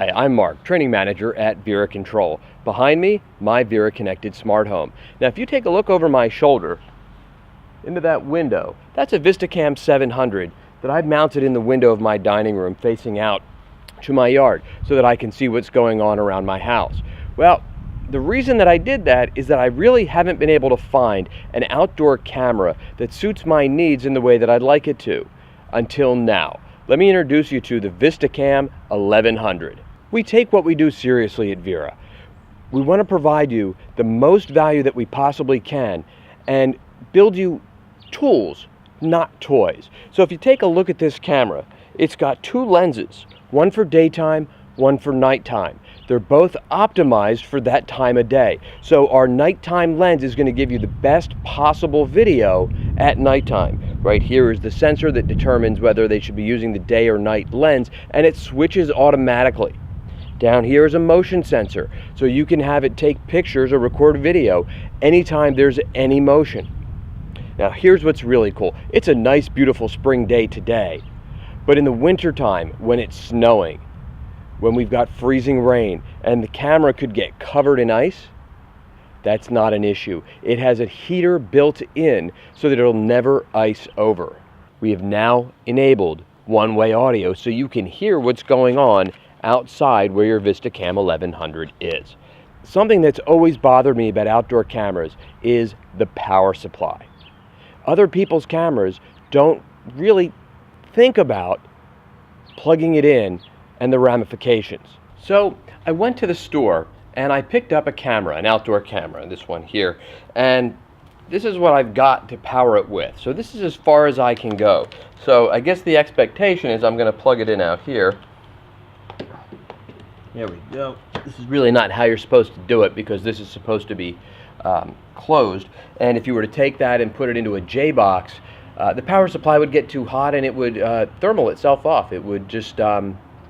Hi, I'm Mark, training manager at Vera Control. Behind me, my Vera connected smart home. Now if you take a look over my shoulder into that window, that's a VistaCam 700 that I've mounted in the window of my dining room facing out to my yard so that I can see what's going on around my house. Well, the reason that I did that is that I really haven't been able to find an outdoor camera that suits my needs in the way that I'd like it to until now. Let me introduce you to the VistaCam 1100. We take what we do seriously at Vera. We want to provide you the most value that we possibly can and build you tools, not toys. So if you take a look at this camera, it's got two lenses, one for daytime, one for nighttime. They're both optimized for that time of day. So our nighttime lens is going to give you the best possible video at nighttime. Right here is the sensor that determines whether they should be using the day or night lens, and it switches automatically. Down here is a motion sensor, so you can have it take pictures or record video anytime there's any motion. Now here's what's really cool. It's a nice, beautiful spring day today, but in the winter time when it's snowing, when we've got freezing rain and the camera could get covered in ice, that's not an issue. It has a heater built in so that it'll never ice over. We have now enabled one-way audio so you can hear what's going on outside where your VistaCam 1100 is. Something that's always bothered me about outdoor cameras is the power supply. Other people's cameras don't really think about plugging it in and the ramifications. So I went to the store and I picked up a camera, an outdoor camera, this one here, and this is what I've got to power it with. So this is as far as I can go. So I guess the expectation is I'm going to plug it in out here. There we go. This is really not how you're supposed to do it because this is supposed to be closed, and if you were to take that and put it into a J-box, the power supply would get too hot and it would thermal itself off. It would just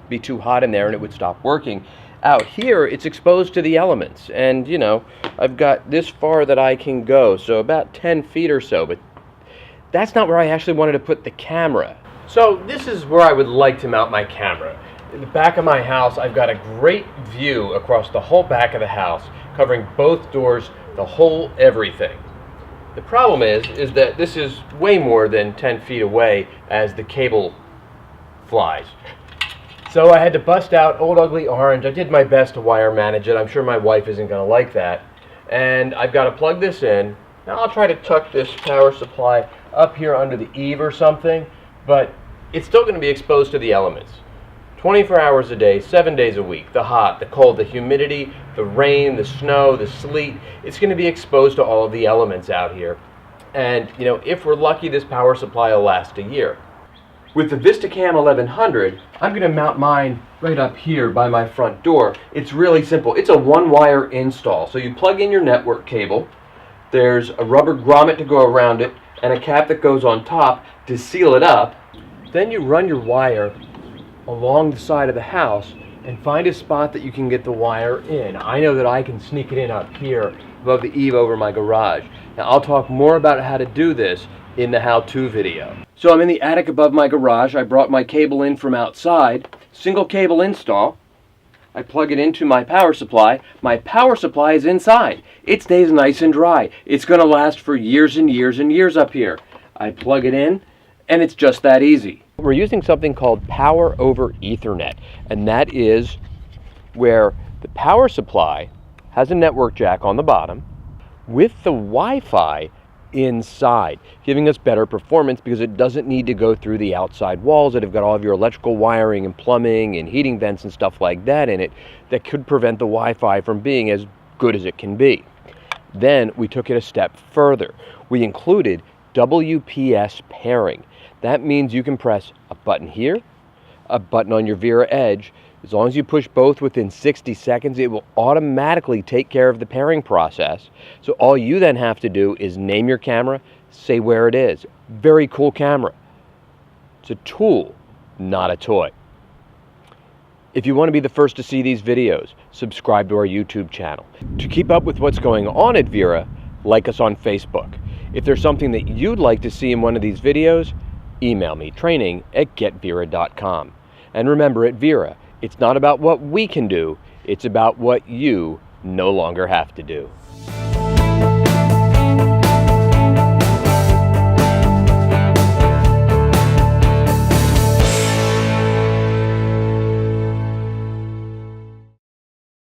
be too hot in there and it would stop working. Out here it's exposed to the elements, and you know, I've got this far that I can go, so about 10 feet or so, but that's not where I actually wanted to put the camera. So this is where I would like to mount my camera. In the back of my house, I've got a great view across the whole back of the house, covering both doors, the whole everything. The problem is that this is way more than 10 feet away as the cable flies. So I had to bust out Old Ugly Orange. I did my best to wire manage it. I'm sure my wife isn't going to like that. And I've got to plug this in. Now I'll try to tuck this power supply up here under the eave or something, but it's still going to be exposed to the elements. 24 hours a day, 7 days a week. The hot, the cold, the humidity, the rain, the snow, the sleet. It's going to be exposed to all of the elements out here. And, you know, if we're lucky, this power supply will last a year. With the VistaCam 1100, I'm going to mount mine right up here by my front door. It's really simple. It's a one-wire install. So you plug in your network cable. There's a rubber grommet to go around it and a cap that goes on top to seal it up. Then you run your wire along the side of the house and find a spot that you can get the wire in. I know that I can sneak it in up here above the eave over my garage. Now I'll talk more about how to do this in the how-to video. So I'm in the attic above my garage. I brought my cable in from outside, single cable install. I plug it into my power supply. My power supply is inside. It stays nice and dry. It's going to last for years and years and years up here. I plug it in and it's just that easy. We're using something called Power over Ethernet, and that is where the power supply has a network jack on the bottom with the Wi-Fi inside, giving us better performance because it doesn't need to go through the outside walls that have got all of your electrical wiring and plumbing and heating vents and stuff like that in it that could prevent the Wi-Fi from being as good as it can be. Then we took it a step further. We included WPS pairing. That means you can press a button here, a button on your Vera Edge. As long as you push both within 60 seconds, it will automatically take care of the pairing process. So all you then have to do is name your camera, say where it is. Very cool camera. It's a tool, not a toy. If you want to be the first to see these videos, subscribe to our YouTube channel. To keep up with what's going on at Vera, like us on Facebook. If there's something that you'd like to see in one of these videos, email me, training@getvera.com. And remember, at Vera, It's not about what we can do, it's about what you no longer have to do.